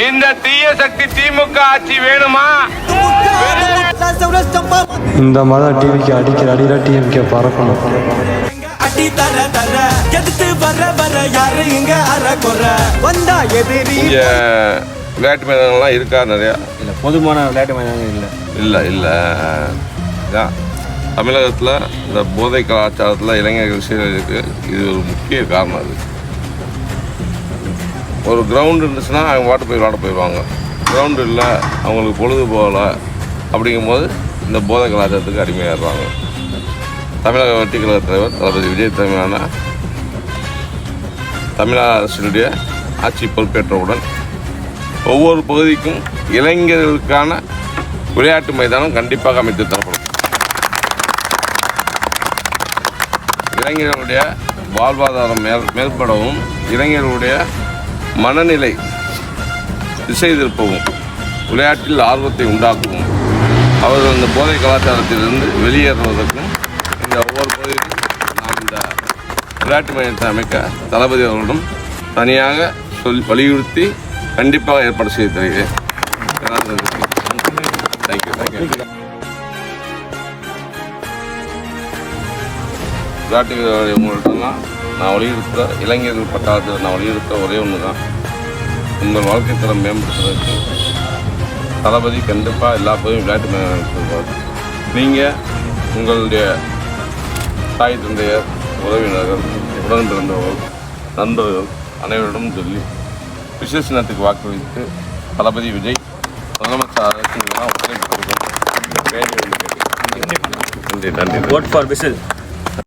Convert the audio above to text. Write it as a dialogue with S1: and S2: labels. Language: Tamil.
S1: இந்த தீய சக்தி திமுக ஆட்சி வேணுமா?
S2: இந்த மாதிரி டிவிக்கு அடிக்கிற அடியில டிவிக்கு பறக்கணும்.
S1: விளையாட்டு மைதானங்கள்லாம் இருக்கா? நிறையா
S3: இல்லை, பொதுமான விளையாட்டு மைதானங்கள்
S1: இல்லை. தமிழகத்தில் இந்த போதை கலாச்சாரத்தில் இளைஞர்கள் சீரழிக்கு இது ஒரு முக்கிய காரணம். அது ஒரு கிரவுண்டு இருந்துச்சுன்னா அவங்க வாட்டு போய் விளாட போயிடுவாங்க. கிரவுண்டு இல்லை, அவங்களுக்கு பொழுது போகலை, அப்படிங்கும்போது இந்த போதை கலாச்சாரத்துக்கு அடிமையாடுறாங்க. தமிழக வெற்றி கழக தலைவர் தளபதி விஜய் தலைமையிலான தமிழக அரசினுடைய ஆட்சி பொறுப்பேற்றவுடன் ஒவ்வொரு பகுதிக்கும் இளைஞர்களுக்கான விளையாட்டு மைதானம் கண்டிப்பாக அமைத்து தரப்படும். இளைஞர்களுடைய வாழ்வாதாரம் மேம்படவும், இளைஞர்களுடைய மனநிலை திசை திருப்பவும், விளையாட்டில் ஆர்வத்தை உண்டாக்கவும், அவர்கள் இந்த போதை கலாச்சாரத்திலிருந்து வெளியேறுவதற்கும் இந்த ஒவ்வொரு பகுதியிலும் நாம் இந்த விளையாட்டு மையத்தை அமைக்க தளபதி அவர்களிடம் தனியாக வலியுறுத்தி கண்டிப்பாக ஏற்பாடு செய்து தருகிறேன். தேங்க்யூ. விளையாட்டு உங்கள்கிட்டலாம் நான் வலியுறுத்துகிற இளைஞர்கள் பட்டாளத்தில் நான் வலியுறுத்துகிற ஒரே ஒன்று தான், உங்கள் வாழ்க்கை தரம் மேம்படுத்துவதற்கு தளபதி கண்டிப்பாக எல்லா பகுதியும் விளையாட்டு மேம்படுத்துவார். நீங்கள் உங்களுடைய தாய் தந்தையர், உறவினர்கள், உடன் பிறந்தவர்கள், நண்பர்கள் அனைவரிடம் சொல்லி விசேஷ தினத்துக்கு வாக்களித்து தளபதி விஜய் முதலமைச்சர் அரசு ஒத்துழைப்பு கொடுக்கணும். நன்றி.
S3: vote for Whistle.